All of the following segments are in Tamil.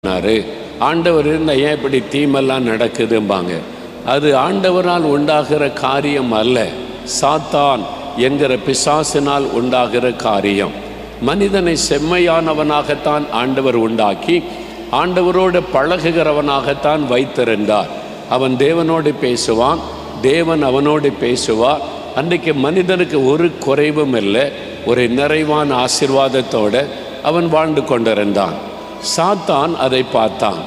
ஆண்டவர் இருந்தால் ஏன் இப்படி தீமெல்லாம் நடக்குதும்பாங்க. அது ஆண்டவரால் உண்டாகிற காரியம் அல்ல, சாத்தான் என்கிற பிசாசினால் உண்டாகிற காரியம். மனிதனை செம்மையானவனாகத்தான் ஆண்டவர் உண்டாக்கி ஆண்டவரோடு பழகுகிறவனாகத்தான் வைத்திருந்தார். அவன் தேவனோடு பேசுவான், தேவன் அவனோடு பேசுவார். அன்றைக்கு மனிதனுக்கு ஒரு குறைவும் இல்லை, ஒரு நிறைவான ஆசீர்வாதத்தோடு அவன் வாழ்ந்து கொண்டிருந்தான். சாத்தான் அதை பார்த்தான்.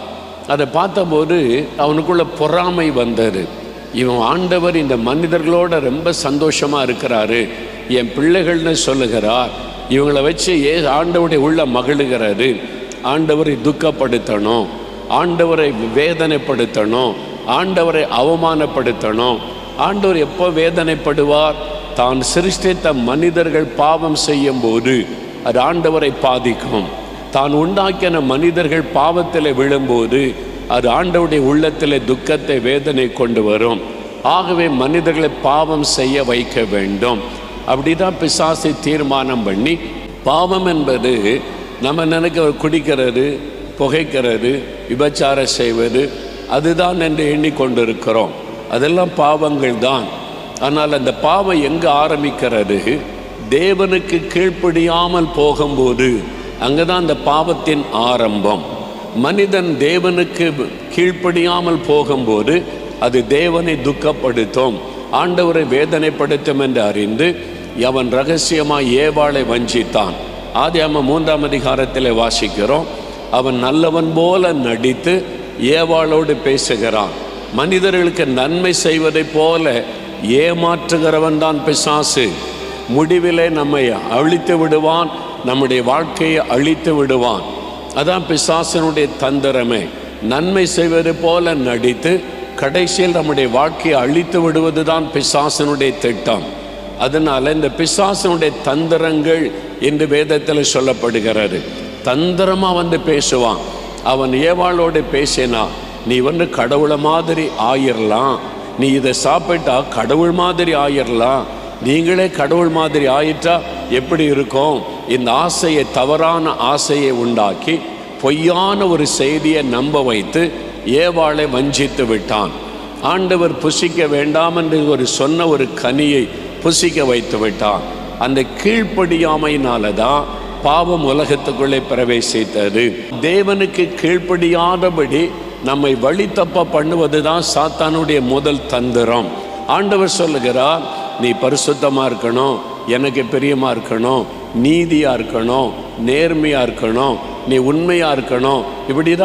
அதை பார்த்தபோது அவனுக்குள்ள பொறாமை வந்தது. இவன் ஆண்டவர் இந்த மனிதர்களோட ரொம்ப சந்தோஷமாக இருக்கிறாரு, என் பிள்ளைகள்னு சொல்லுகிறார், இவங்களை வச்சு ஆண்டவருடைய உள்ள மகிழுகிறாரு. ஆண்டவரை துக்கப்படுத்தணும், ஆண்டவரை வேதனைப்படுத்தணும், ஆண்டவரை அவமானப்படுத்தணும். ஆண்டவர் எப்போ வேதனைப்படுவார்? தான் சிருஷ்டித்த மனிதர்கள் பாவம் செய்யும் போது அது ஆண்டவரை பாதிக்கும். தான் உண்டாக்கின மனிதர்கள் பாவத்தில் விழும்போது அது ஆண்டவருடைய உள்ளத்தில் துக்கத்தை, வேதனை கொண்டு வரும். ஆகவே மனிதர்களை பாவம் செய்ய வைக்க வேண்டும். அப்படிதான் பிசாசை தீர்மானம் பண்ணி, பாவம் என்பது நம்ம நினைக்க குடிக்கிறது, புகைக்கிறது, விபச்சாரம் செய்வது அதுதான் என்று எண்ணிக்கொண்டிருக்கிறோம். அதெல்லாம் பாவங்கள் தான். ஆனால் அந்த பாவம் எங்கே ஆரம்பிக்கிறது? தேவனுக்கு கீழ்ப்படியாமல் போகும்போது அங்கே தான் அந்த பாவத்தின் ஆரம்பம். மனிதன் தேவனுக்கு கீழ்ப்படியாமல் போகும்போது அது தேவனை துக்கப்படுத்தும், ஆண்டவரை வேதனைப்படுத்தும் என்று அறிந்து அவன் ரகசியமாக ஏவாளை வஞ்சித்தான். ஆதியாகமம் 3ஆம் அதிகாரத்தில் வாசிக்கிறோம். அவன் நல்லவன் போல நடித்து ஏவாளோடு பேசுகிறான். மனிதர்களுக்கு நன்மை செய்வதை போல ஏமாற்றுகிறவன் தான் பிசாசு. முடிவிலே நம்மை அழித்து விடுவான், நம்முடைய வாழ்க்கையை அழித்து விடுவான். அதான் பிசாசனுடைய தந்திரமே. நன்மை செய்வது போல நடித்து கடைசியில் நம்முடைய வாழ்க்கையை அழித்து விடுவது தான் பிசாசனுடைய திட்டம். அதனால் இந்த பிசாசனுடைய தந்திரங்கள் என்று வேதத்தில் சொல்லப்படுகிறது. தந்திரமாக வந்து பேசுவான். அவன் ஏவாளோடு பேசினா, நீ கடவுளை மாதிரி ஆயிரலாம், நீ இதை சாப்பிட்டா கடவுள் மாதிரி ஆயிரலாம், நீங்களே கடவுள் மாதிரி ஆயிட்டா எப்படி இருக்கும்? இந்த ஆசையை, தவறான ஆசையை உண்டாக்கி பொய்யான ஒரு செய்தியை நம்ப வைத்து ஏவாளை வஞ்சித்து விட்டான். ஆண்டவர் புசிக்க வேண்டாம் என்று சொன்ன ஒரு கனியை புசிக்க வைத்து விட்டான். அந்த கீழ்ப்படியாமையினால தான் பாவம் உலகத்துக்குள்ளே பிரவேசித்தது. தேவனுக்கு கீழ்ப்படியாதபடி நம்மை வழி தப்ப பண்ணுவது தான் சாத்தானுடைய முதல் தந்திரம். ஆண்டவர் சொல்லுகிறார், நீ பரிசுத்தமாக இருக்கணும், எனக்கு பிரியமாக இருக்கணும், நீதியாக இருக்கணும், நேர்மையாக இருக்கணும், நீ உண்மையாக இருக்கணும். இப்படி தான்